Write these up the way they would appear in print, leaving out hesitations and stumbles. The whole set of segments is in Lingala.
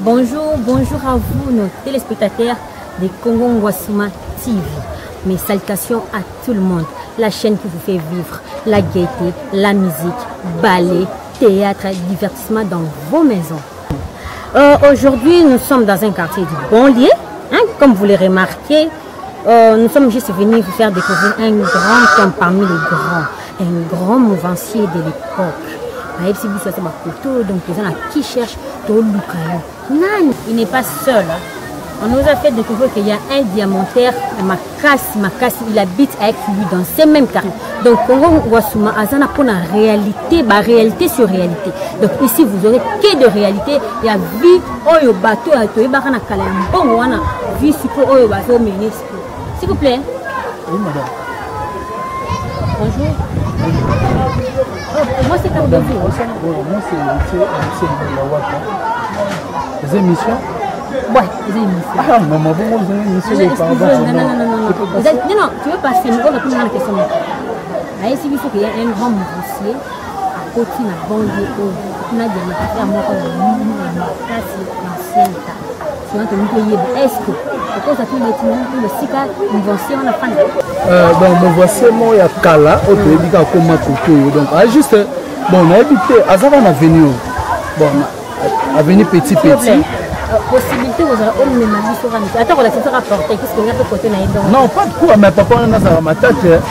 Bonjour, bonjour à vous, nos téléspectateurs de Congo Ngwasuma TV. Mes salutations à tout le monde. La chaîne qui vous fait vivre la gaieté, la musique, ballet, théâtre, divertissement dans vos maisons. Aujourd'hui, nous sommes dans un quartier du banlieue. Comme vous l'avez remarqué, nous sommes juste venus vous faire découvrir un grand homme parmi les grands, un grand mouvancier de l'époque. Donc, qui cherche il n'est pas seul. On nous a fait découvrir qu'il y a un diamantaire, Makassi, il habite avec lui dans ces mêmes quartiers. Donc, Congo Ngwasuma Azana pour la réalité, réalité sur réalité. Donc, ici, vous aurez que de réalité. Il y a vie, oyo bateau, il y a vie, s'il vous plaît. Oui, madame. Bonjour. Moi, c'est comme de vous. Moi, c'est Lawaka. Les émissions? Ouais, les émissions. Ah, maman, vous avez une émission de pardon. Non, tu veux passer, mais on va poser une question. Là, ici, il faut qu'il y ait un grand dossier à côté de la banlieue. On a des affaires, moi, l'ancienne. Est-ce que bon, me voici moi ya kala au début quand comment tout donc juste bon on a habité Azara on a venu bon a venu petit possibilité vous avez au même avis sur un attends on a fait rapporter qu'est-ce qu'on a fait côté naïdon non pas de quoi mais papa on a ça ma tête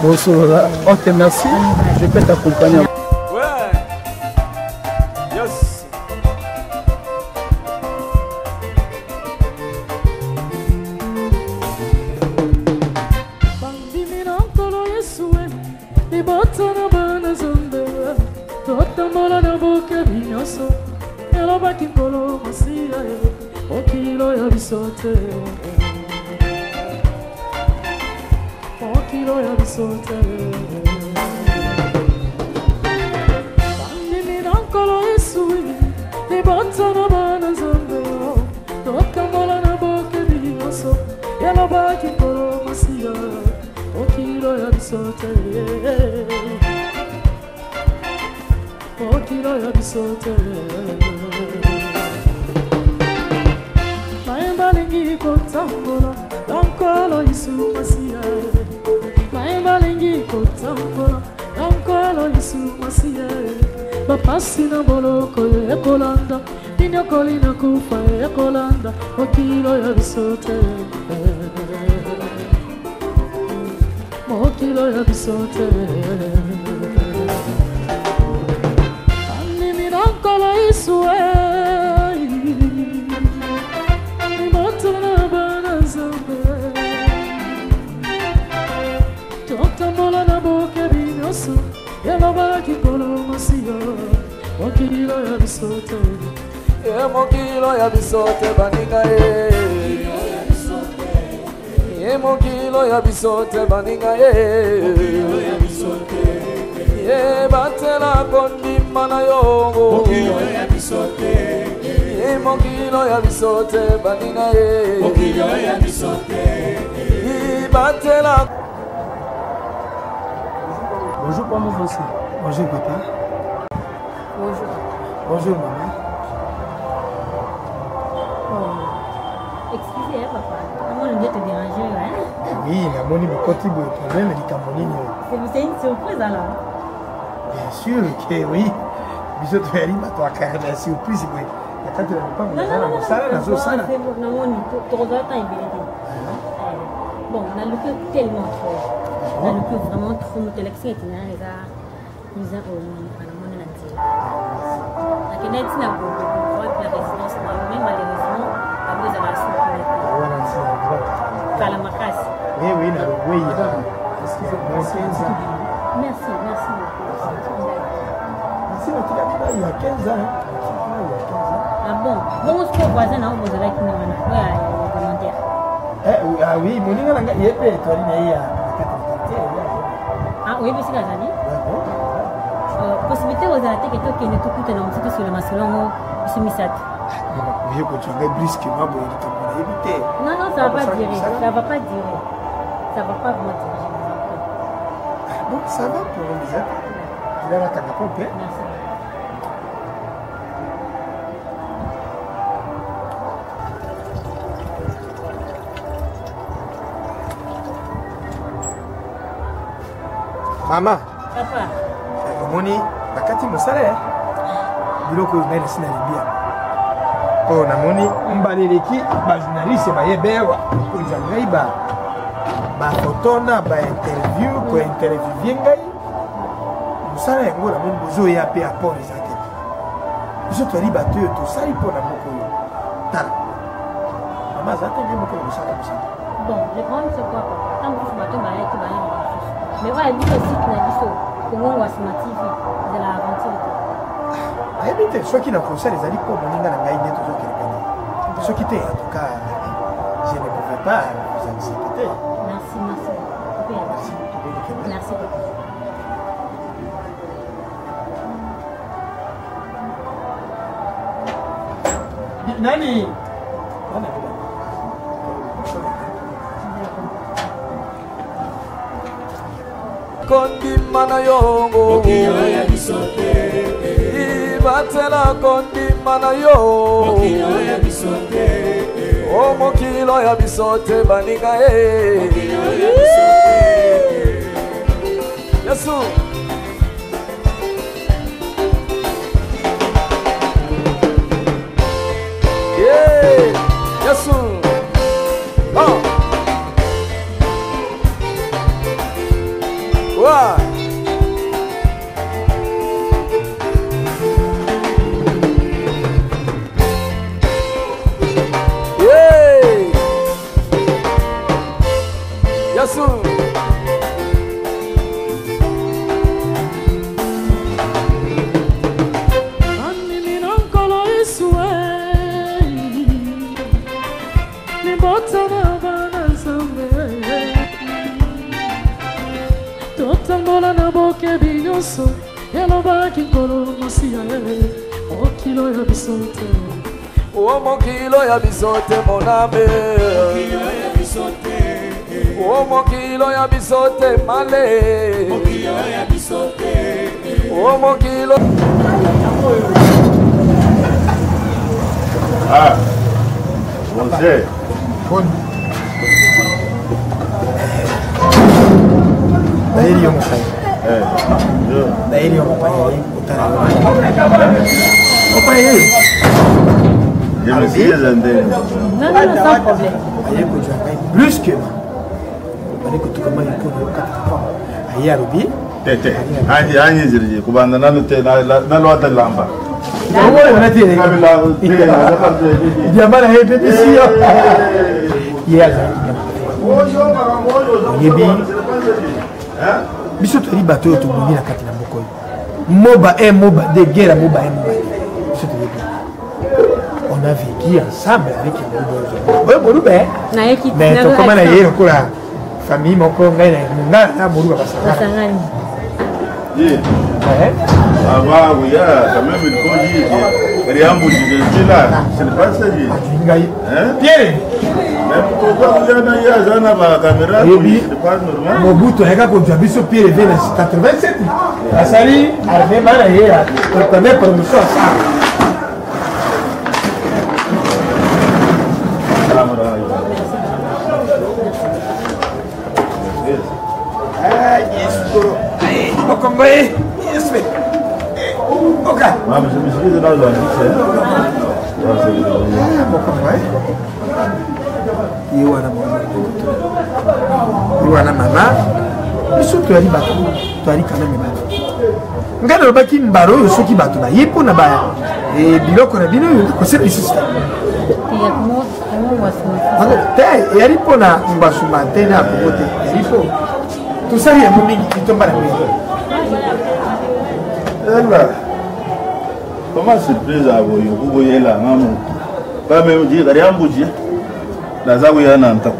bonsoir ok merci je peux t'accompagner. Bonjour pour moi aussi. Bonjour papa. Bonjour. Bonjour maman. Excusez papa. Comment on vient te déranger Oui, la monnaie me continue le problème du Cameroun. C'est une surprise alors. Bien sûr que oui. Bisous tu arrives à toi car la surprise oui. Il y a pas de pas bon, on a le cœur tellement trop. On a le cœur vraiment trop. Notre élection est une nous avons la Kennedy n'a pas la résidence, mais malheureusement, à cause de la soupe. Kalamakasi. Oui, oui. Merci. Ici, il y a 15 ans. Ah bon? Bon, ce qu'on voisin, on vous avec nous. Ah oui, mon nom est Yépé, toi, il y a ah oui, monsieur Gazali. Possibilité aux attaques et tout qui ne tout coûte non c'est sur le massonneau monsieur Misat. Je peux tu vas brusquement pour éviter. Non, ça va pas durer. Ça va pas durer. Ça va pas vraiment durer. Bon, ça va pour Misat. Il a la carte. Merci. Maman. Papa. Moni, bakati musala. Biloko na sina libia. Oh na moni mbaleleki ba journaliste ba yebewa. Ko jangai ba photo na ba interview ko interview ngai. Musala yango na moni bozo ya pe apport ezate. Biso to riba to sali po na moko yo. Tala. Maman zate ngi moko musala musala. Bon, je prends ce quoi papa. Tant que je m'attends à être balayé. Mais voilà, dit aussi que na biso Congo Wasma TV de la aventure. Habite, ceux qui n'ont pas ça, les alliés comme on a gagné toujours quelqu'un. Ceux qui étaient, en tout cas, je ne pouvais pas vous anticiper. Merci, merci. Merci. Merci beaucoup. Nani? Kondi mana yongo Ibatela kondi mana yo O mokilo ya bisote baninga Yesu Yesu Wow. Yeah. Yasu. Anini nankolo iswe. Ni botana bana zambe. Totambola na boke binyoso Yalobaki kolo masia Okilo ya bisote O mokilo ya bisote moname Okilo ya bisote O mokilo ya bisote male Okilo ya bisote O mokilo Ah Você Daí eu mostrei. Daí eu mostrei. Je me suis entendé. Non, sans problème. Plus que moi. Je vais tout comment il peut le 4 fois. Aïe Arubi. Tete. Anyi zirije kubanda na lwata lamba. On a dit. Diamant a été ici. Yes. Yebi. Biso to riba to bongi na kati na moko. Moba et moba de guerre moba et moba. Biso to yebi. On a vécu ensemble avec les Moruba. Oui, Moruba. Na équipe. Mais to comment na yero ko la famille moko ngai na Moruba basangani. Oui. Avant, oui, quand même, il faut dire que Riambo, c'est le passage. Pierre! Mobutu ayaka kontra biso Pierre V na 87. Asali arrivé bana yera. Pour connaître promotion ça. Okongoye. Yes, mais. Ok. Maman, je me suis dit dans la vie, Iwana mama biso toyali bato toyali quand même bato ngai nalobaki mbala oyo soki bato baye mpona biloko na bino oyo kosepelisa te eyali mpona ngwasuma te na kongo te eyali mpo tosali yango mingi kitomba na mino. Comment surprise à vous, vous voyez là, maman? Pas même dire, rien vous dire. La zaou ya nanta.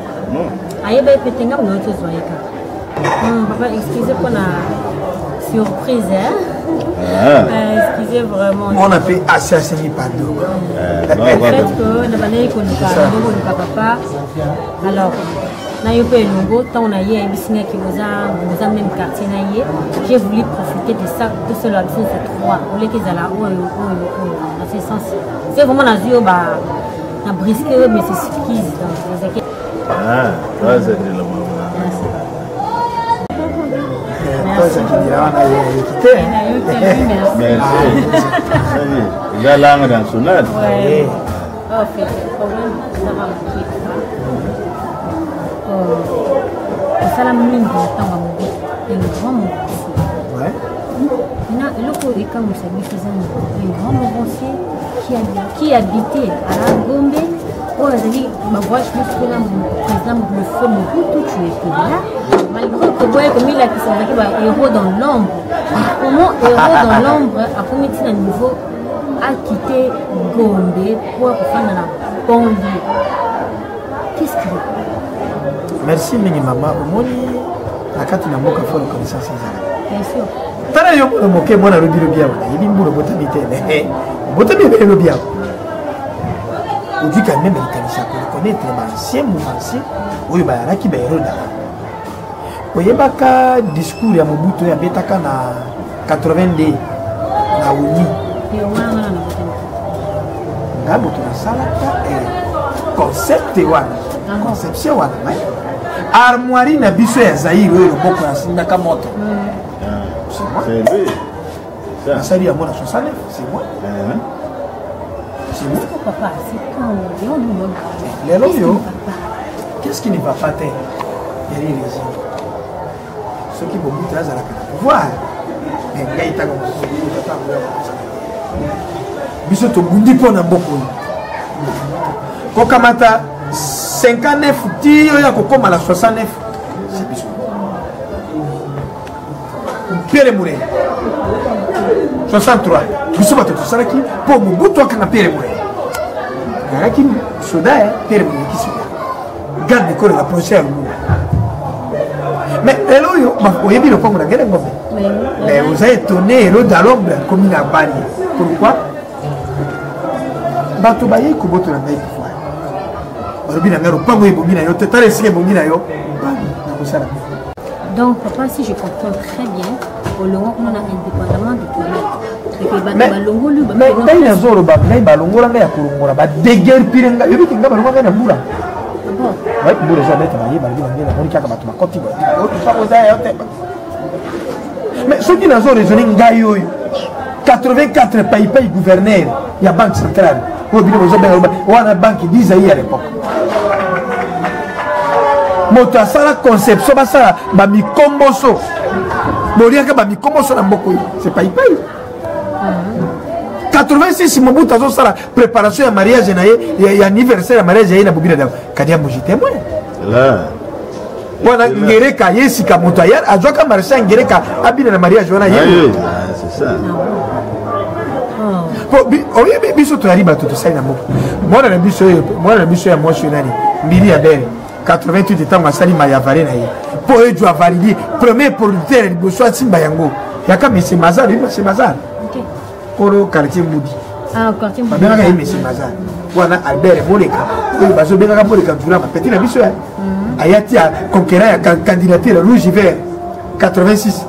Aïe, ben, peut-être que nous sommes papa, excusez pour la surprise. Excusez vraiment. On a fait assassiner pardon. Le fait que nous avons papa. Alors, on a eu un business qui vous a même quartier. J'ai voulu profiter de ça, de cela, de ces trois. Vous voulez qu'ils aient là, dans ce sens. C'est vraiment la zio, la brisque, mais c'est surprise. Ah, ça c'est le moment. ça qui dira on a quitté. Merci. Il y a langue nationale. Ouais. Oh, fait le problème, ça va marquer. Ça la mine de temps un grand mouvement. Ouais. Le côté comme ça lui faisait un grand mouvement qui habitait à la Gombe. Oh, je dis, ma voix, je pense que là, par exemple, le feu Mobutu, tu étais là. Malgré que vous voyez comme il a qui sont un héros dans l'ombre. Comment héros dans l'ombre, à combien de niveau a quitté Gombe pour faire dans la banlieue? Qu'est-ce qu'il y a? Merci, Mini Maman. Au moins, la carte n'a pas fait reconnaissance. Bien sûr. Tala yo moke mwana lobi lobi awa. Il dit mburo botami te. Botami be lobi awa. On dit quand même il kanisa ko connaître l'ancien mouvement. Oyo ba yaki ba eroda. Oyebaka discours ya Mobutu ya betaka na 82 na Uni. Et on a un Ngabo tuna salaka concept wana. Conception wana. Armoirie na biso ya Zaire oyo boko ya sindaka moto. C'est lui. La salle à moi la 69, c'est moi. C'est moi. papa, c'est quand les loyaux. Qu'est-ce qui ne va pas faire? Il y a des raisons. Ceux qui vont monter à la pouvoir. Mais il y a biso to bundi pona mboko. Kokamata 59 tiyo ya kokoma la 69. C'est biso. Pierre Mouré 63 biso bato tosalaki po Mobutu akanga Pierre Mouré alaki soda Pierre Mouré qui soda garde corps la prochaine mais hello yo oyebi le kongo na ngene ngombe mais vous avez étonné hello dans l'ombre comme il a banni pourquoi bato baye ko boto na ngai pouvoir balobi na ngaro pango ebongi na yo tetale sike ebongi na yo na kosala. Donc, papa, si je comprends très bien, au long on a indépendamment du Québec. Mais il y a zoro ba ngai balongola ngai akulongola ba deguer pirenga yobi kinga balongola na mura. Bon. Ouais, mura za beta baye balongola ngai na mori kaka bato makoti ba. O tu fa oza ya te. Mais ce qui n'a zoro raisonné ngai oyo 84 pays gouverneur ya banque centrale. O bino bozo ben wana banque d'Isaïe à l'époque. Moto asala conception basala ba mikomboso moriaka ba mikomboso na mboko c'est pas ipai 86 Mobutu azosala préparation ya mariage na ye ya anniversaire ya mariage ya na bobina da kadia mujite moi là wana ngereka yesika moto ayar ajoka marché ngereka abina na mariage wana ye c'est ça po oyebi biso to ariba to sai na mboko mwana na biso ya mwasho nani mbili ya bere 88 ans masali mayavare na ye po ejo avalidi premier producteur liboso atimba yango yaka monsieur Mazar monsieur Mazar OK kolo quartier Moudi quartier Moudi babanga ye monsieur Mazar wana Albert Moleka oyo bazo benga Moleka dura ma petit na biso ya ayati a conquérir ya candidature rouge vert 86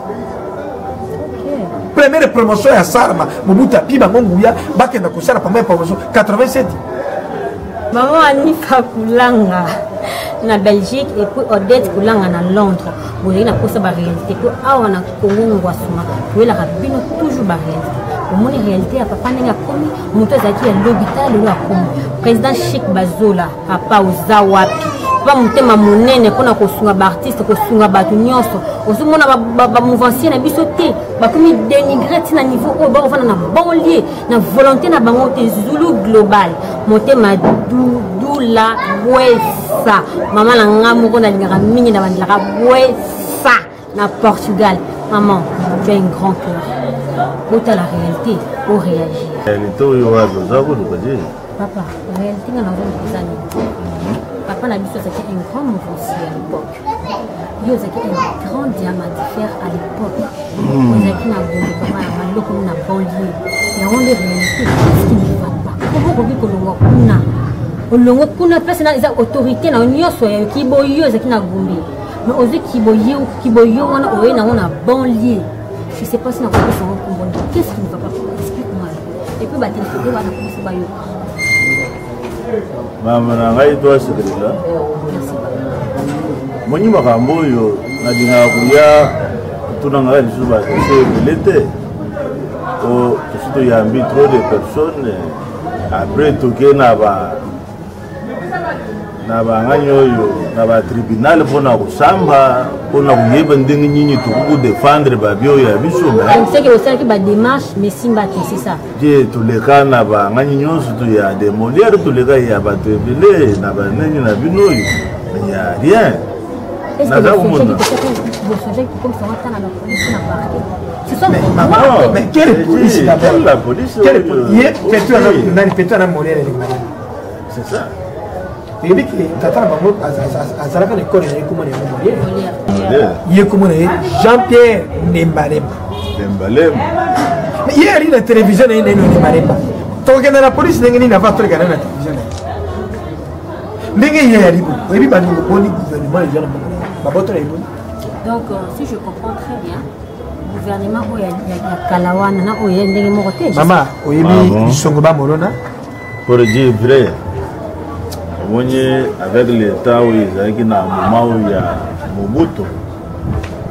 première promotion ya Sarma Mobutu piba ngonguya bakenda kusala première promotion 87 maman Anifa Kulanga na Belgique et puis Odette Kulanga na Londres. Vous avez la réalité que on a Congo Ngwasuma. Vous la rabino toujours la réalité. Au moins réalité à papa n'a commis moto zaki à l'hôpital ou à commis. Président Cheikh Bazola papa Ozawapi. Pas monter ma monnaie pour na kosunga ba artiste kosunga ba nyonso. Ozomona ba mouvancier na bisoté. Ba commis dénigrer na niveau au ba na banlieue na volonté na bango te Zulu global. Monter ma la Wessa maman la ngamoko na lingaka mingi na bandilaka Wessa na Portugal. Maman, tu as un grand cœur. Pour la réalité, pour réagir. Papa, la réalité on a des années. Papa n'a vu ça c'était un grand mouvement à l'époque. Yo c'était un grand diamantifère à l'époque. On a qui n'a pas papa a malo comme na banlieue. Et on les réalités qu'est-ce qui ne va pas. Comment on dit que l'on kuna olongo kuna place na autorité na nyonso ya kiboyo ezaki na gombe mais ozi kiboyo wana oye na wana banlieue je sais pas si na quoi ça va comprendre qu'est-ce qui ne va pas explique-moi et puis battre wana komisa bayo mama na ngai to sekretara moni makambo yo na dinga kuya tout dans la c'est l'été. Il y a trop de personnes. Après, tout le monde na tribunal pour samba pour défendre babio ya biso donc c'est que aussi qui ba démarche mais simba c'est ça je tous les cas na ba ngani nyonso tu ya démolir tous les cas ya ba tebele na ba nani na bino il y a rien na za monde comme ça on la police na parquet c'est ça mais quelle police d'abord la police quelle police c'est ça. Et puis, Tata Bango, à l'école, il y a comme Jean-Pierre Nembalem. Mais hier, il y a la télévision, il y a Nembalem. Donc, la police n'a pas trop regardé la télévision. Mais il y a des donc, si je comprends très bien, le gouvernement, il y a Kalawana, il y a des mortés. Maman, il y a Songoba Molona. Pour dire vrai, avec l'État où ils ont moment où il y a Mobutu,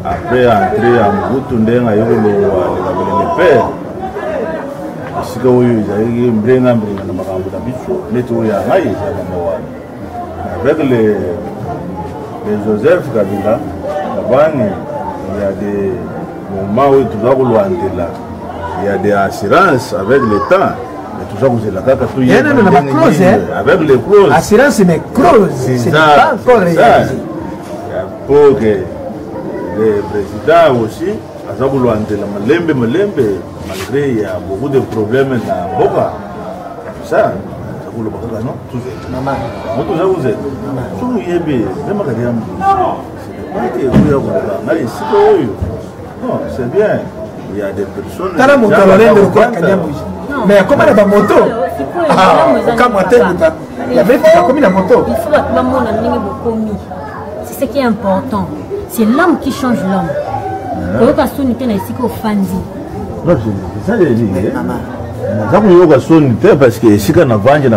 après entrer à Mobutu, il y a le père. Parce que ils ont avec les Joseph Kabila, il y a des moments où tout là, il y a des assurances avec l'État. Avec les clauses. Assurance, mais clauses. C'est pas encore réalisé. Pour que le président aussi, malgré il y a beaucoup de problèmes dans Boka. Ça, ça vous le parlez, non? Tout ça. Maman. Tout ça vous êtes. Tout y est bien. Même quand il y a non, c'est bien. Il y a des personnes. Mais comment la moto? La moto. C'est ce qui est important. C'est l'homme qui change l'homme. Non, c'est ça que je dis. Parce que si on a vendu,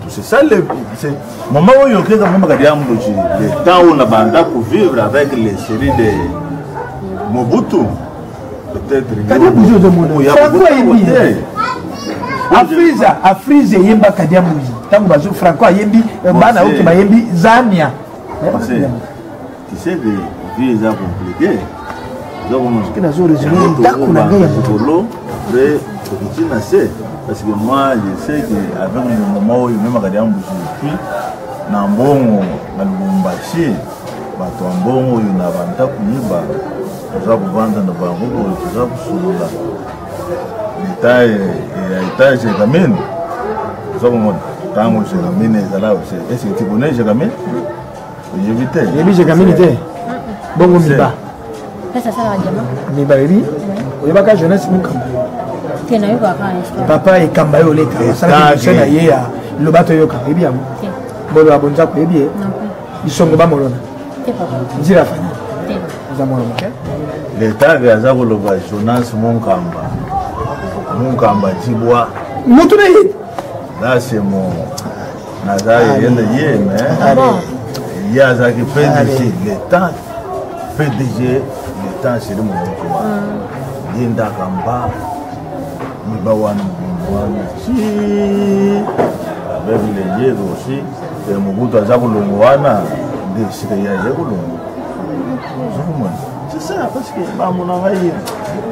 c'est ça le moment où il y a le temps où on a bandé pour vivre avec les séries de Mobutu. Peut-être Afrize yemba Kadiamouji. Tango bazo Franco yembi bana oki ba yembi Zania. Tu sais des vies compliquées. Donc na zo résumé ndako na ngai ya bolo mais petit nassé parce que moi je sais que avec le moment où même Kadiamouji puis na mbongo na Lubumbashi bato mbongo na banta kumiba za kuvanda na bango za kusula étage kamene za kumona tango je kamene za là est-ce que tu connais je kamene yebi je kamene te bongo miba ça ça la diamant miba yebi oyebaka jeunesse mukamba tena yo ka papa e kamba yo leka sala ki sena ye ya lobato yoka yebi yango bolo abonza ko yebi isongo ba molona nzira fanya za molona l'État vient à le Jonas Munkamba Tibwa. Là c'est mon Nazaire mais il y a ça qui PDG l'État PDG l'État c'est le monde Linda Kamba Nibawan avec les yeux aussi et Mobutu Azakulungwana de Syria Yakulungu. C'est ça, parce que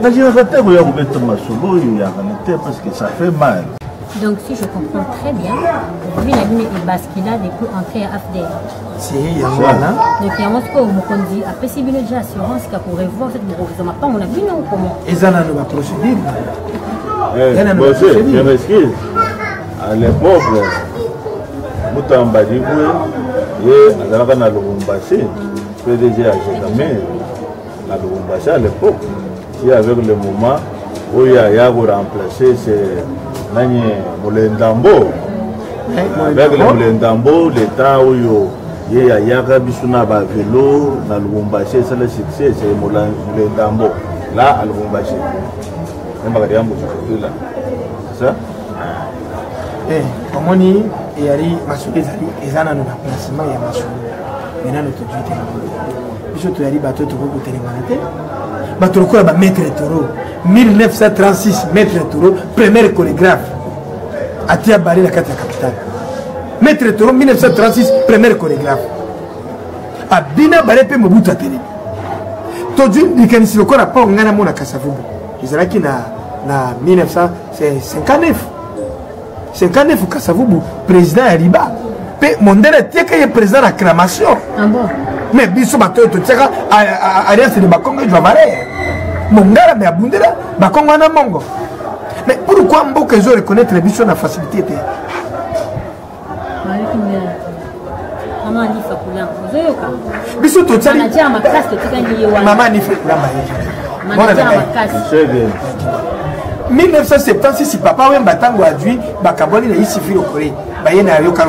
parce que ça fait mal. Donc si je comprends très bien, lui la ligne est basculée depuis entrer à AFDER. C'est Yangwana. Donc il y a un peu où on dit après c'est bien déjà assurance qu'il pourrait voir cette gouvernement pas on a vu non comment. Et ça n'a pas procédure. Je m'excuse. À l'époque, Moutamba Diboué et Azaraka Lubumbashi, PDG à Jégamé. À Lubumbashi à l'époque, qui avec le moment où il y a remplacé c'est Nani Molendambo. Avec le Molendambo, l'État où il y a Yaga Bisuna Vélo, dans Lubumbashi, c'est le succès, c'est Molendambo. Là, à Lubumbashi. C'est ça? Comme on dit, il y a des masques, ils ont un placement, il y a des masques. Maintenant, notre biso toyali bato tokokotelengana te bato lokola bamaître toro 1936 maître toro premier chorégraphe atia bari na kati ya capitale maître toro 1936 premier chorégraphe abina bale mpe mobutu atelemi toju likanisi lokola mpo ngai namona Kasavubu ezalaki na 1959 Kasavubu président ya Liba mpe mondele atiaka ye président d'acclamation mais biso bato oyo totiaka alliance de bakongo ejwa valeur mongala me abundela bakongo wana mongo mais pourquoi mboka ezo reconnaître biso na facilité te biso totiali mama nife kulamba ye 1976 papa wemba ntango adui bakabwani na isifi lokole baye na yoka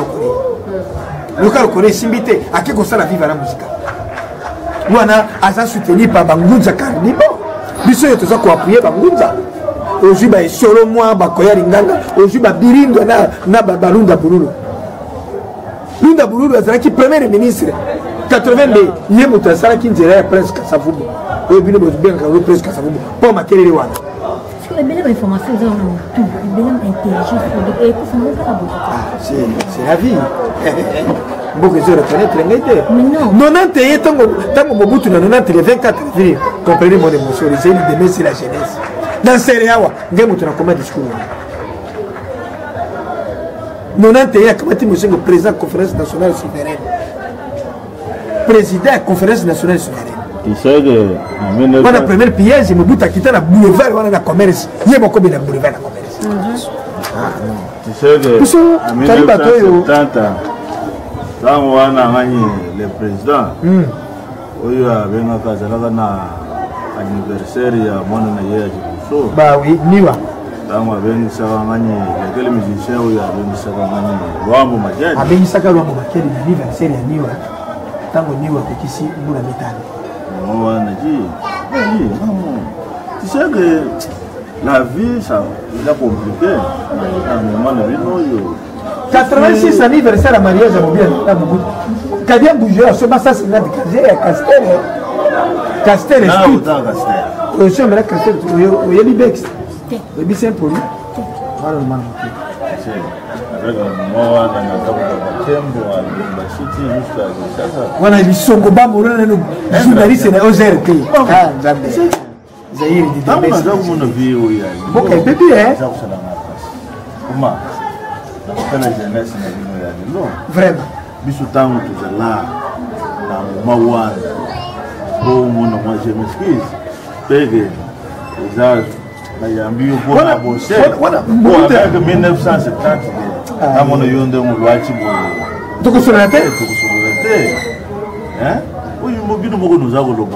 lokole esimbi te ake kosala viva na muzika wana aza soutenir par bangunza carnibo biso oyo toza koapuye bangunza ozwi baesolo mwa bakoya linganga ozwi babirindo na balunda bululu lunda bululu azalaki premier ministre 82 ye moto asalaki nzela ya prince Kasavubu oyo bino bozobengaka oyo prince Kasavubu mpo makelele wana c'est la vie mboka ezo reconnaître ngai te 90 ye ntango mobutu na 90 le 24 février comprenez mon émotion les élus demain c'est la jeunesse dans sere awa ngai moto nakoma discours 90 ye akamati mosengo président conférence nationale souveraine président ya conférence nationale souveraine wana première piège mobutu akita na boulevard wana na commerce ye mokobi na boulevard na commerce biso tali bato oyo ntango wana ngani le président oyo abengaka azalaka na anniversaire ya mwana na ye ya Jibuso bawi niwa ntango abengisaka ngani lekele musicien oyo abengisaka ngani Lwambo Majani abengisaka Lwambo Majani na anniversaire ya niwa ntango niwa kokisi mbula mitano wana ji tu sais que la vie ça est compliqué à moment de vino 86 anniversaire à mariage à Mobiel Kadia Bougé à ce matin c'est là de Castel je suis là Castel il y a Libex le bicin pour lui voilà le mal wana bisongo bamorana no journaliste na OZRT ah nzambe Zaire di Dembélé ça comme on vit où il y a boka bébé ça ça la comment la jeunesse na vino ya non vraiment biso tango tuzala na mawana bon moi je m'excuse pege ça bayambi pour la bosser voilà avec 1970 amona yonde mulwachi bo tokosolate hein oui mobino moko nous avons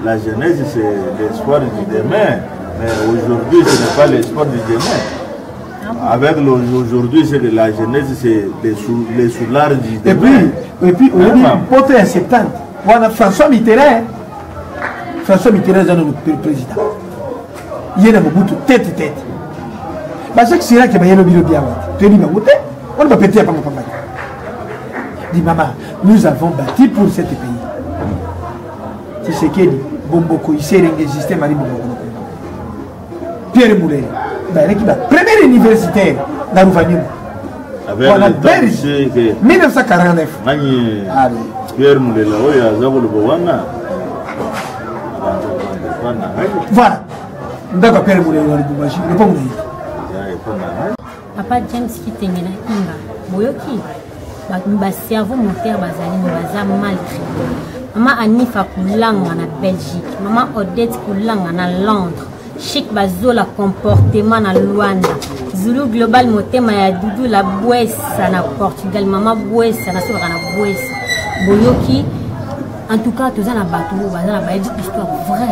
la jeunesse c'est l'espoir du demain mais aujourd'hui ce n'est pas l'espoir du demain avec aujourd'hui c'est que la jeunesse c'est les soulards du demain et puis on dit pote en 70 voilà François Mitterrand est notre président il y a Mobutu tête bah c'est que c'est là que bayelo bilo bien tu dis Mobutu on va péter pas papa dit maman nous avons bâti pour cet pays c'est ce qu'il dit Bomboko il s'est résisté Marie Bomboko Pierre Moulin bah il est premier universitaire dans Rouvanium voilà Belge 1949 Pierre Moulin là oui à Zabolo Bowana voilà d'accord Pierre Moulin dans le Boubachi le pas Moulin Papa James Kitengena Inga Boyoki ba cerveau moteur bazali baza mal Maman Anifa kulanga na Belgique Maman Odette kulanga na Londres Chic bazola comportement na Luanda Zulu Global motema ya Dudu la Buesa na Portugal Maman Buesa na soka na Buesa Boyoki en tout cas tous na bato bazala ba histoire vraie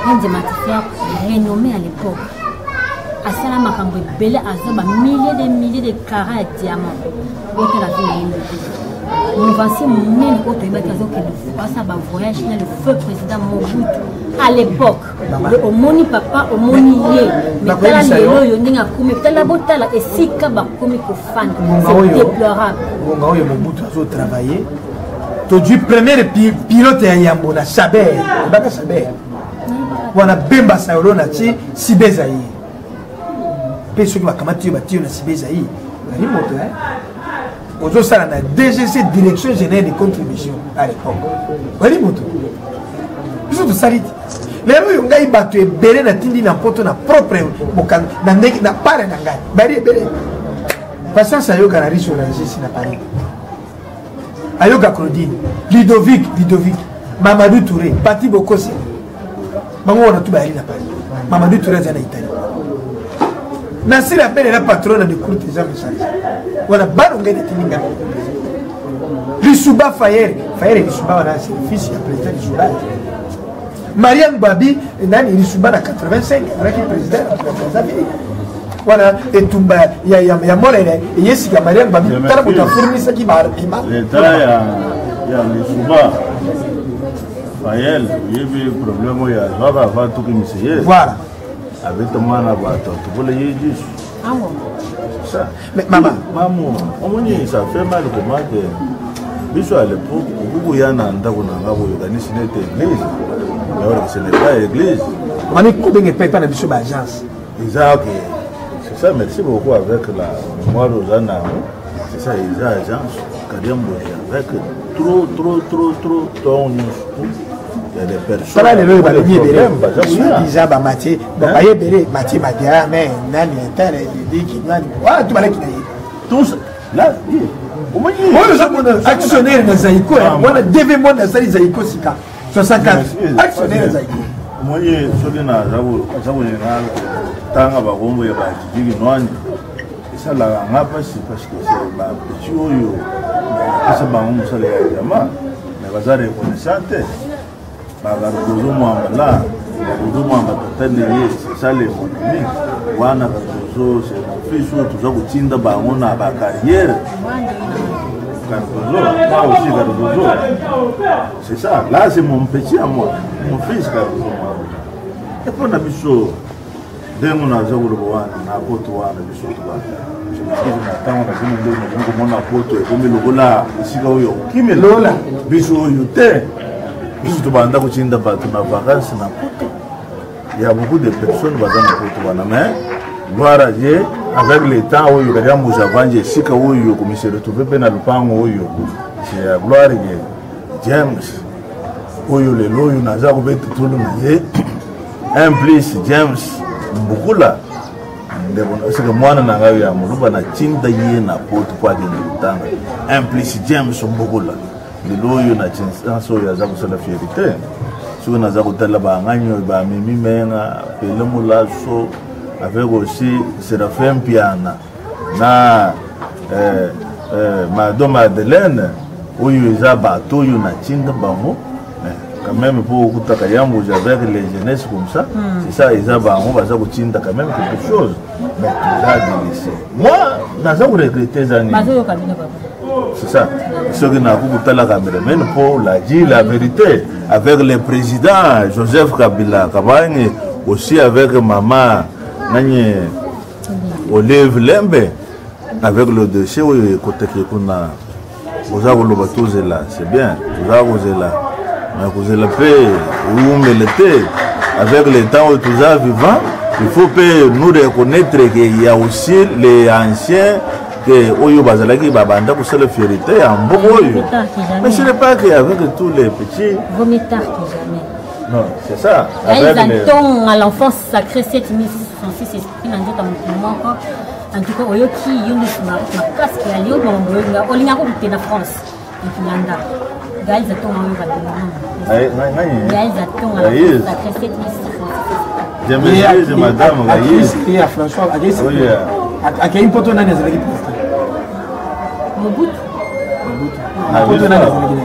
un des matières renommé à l'époque Asala makambo belé azoba milliers de carats de diamants. Donc la vie nous voici même quand tu vas à ça voyage le feu président Mobutu à l'époque. Au moni papa au moni yé. Mais là le yo ninga komi tala botala et sika ba komi ko fan. C'est déplorable. Bonga yo Mobutu a travaillé tozwi premier pilote ya yambo na Saber ebaka Saber wana Bemba Sayolo na ti Sibezaï mpe soki bakamati yo bati yo na Sibezaï bali moto ozosala na DGC direction générale de contribution à l'époque bali moto biso tosali ti lelo oyo ngai bato ebele natindi na poto na propre na ndenge na pare na ngai bali ebele patience ayoka na riche olangisi na Paris ayoka Claudine Ludovic Mamadou Touré Pati Bokosi bango wana tu bayali na Paris Mamadou Touré aza na Italie Nasir Abel la patronne de courtisan message wana bano ngai natindi ngai Lissuba Fayer Lissuba wana c'est le fils du président Lissuba Mariam Babi nani Lissuba na 85 avec le président de la voilà etumba ya molele yesika Mariam Babi tala muta fournisa ki ba l'état ya Lissuba Fayer yebi problème ya baba va tout qui voilà avec ton mana bato tu voulais y dire ça mais maman ça fait mal comment que biso à l'époque beaucoup yana ndako na ngabo yokanisi nete église alors ce n'est pas église mani kubenge pas na biso ba agence exact c'est ça merci beaucoup avec la mémoire Rosana c'est ça les agences Kadiambo avec trop ton il y a des personnes ça les lois balobi ebele déjà ba Mathieu bon ba ebele Mathieu Madia mais nani intérêt dit qui nani wa tu balaki na tous là moi je actionnaire na Zaïko wana deve mo na sali Zaïko sika 64 actionnaire Zaïko moi je na zabu na tanga ba gombo ya ba jigi nwani ça la ngapa si parce que c'est ba petit oyo ça ba mo sala ya jama na bazare connaissante bagaruzo mwambala bagaruzo mwambala totale c'est ça l'économie wana bagaruzo c'est mon fils tuza kutinda bango na ba carrière Garuzo là aussi Garuzo c'est ça là c'est mon petit à moi mon fils Garuzo et pour na biso demo na zaguru wana na poto wana biso tubaka je me dis na tango na zimo ndo mo na poto e komi lokola isika oyo kimelola biso yote biso tubanda kuchinda bato na vacances na poto il y a beaucoup de personnes bazana poto wana mais gloire à Dieu avec le temps oyo kaya muzavanje sika oyo komishe retrouver pe na lupango oyo c'est gloire à Dieu James oyo le loyo naza ko betu tulu na ye un plus James mbukula ndebo sika mwana na ngayo ya muluba na chinda ye na poto kwa dinutanga un plus James mbukula le loyo na chinsa so ya za kusala fierté so na za kutala ba nganyo ba mimi menga pele mulaso avec aussi Séraphin Piana na Madame Madeleine oyo eza bato oyo na chinda bango quand même pour kutaka yambo avec les jeunesses comme ça c'est ça eza bango baza kuchinda quand même quelque chose mais déjà délaissé moi naza ko regretter zani c'est ça ce que n'a kutala caméra mais pour la dire la vérité avec le président Joseph Kabila Kabanye aussi avec maman Nani Olive Lembe avec le dossier où côté que kuna vous avez le bateau là c'est bien vous avez là mais vous avez la paix où me l'été avec le temps où vous avez vivant il faut que nous reconnaître qu'il y a aussi les anciens que oyo bazalaki babanda pour se le fierté en beaucoup mais ce n'est pas qu'avec tous les petits vaut mieux tard que jamais. Non, c'est ça. Avec les... à l'enfance sacrée 7666 esprit dans notre moment encore. En tout cas, oyoki yundu ma casque ya lio bongoinga olinga ko na France. En Finlanda. Guys attend en va. Guys attend à l'enfance sacrée 7666. J'aime bien madame Gaïs. Et à François Gaïs. Oui. À quel poto na nezalaki président. Mobutu. Poto na nezalaki.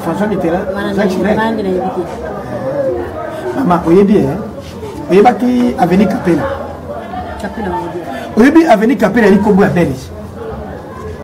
François Mitterrand, Jacques Chirac. Maman, oyebi oyebaki avenue Capella. Oyebi avenue Capella ni kombo ya Belge.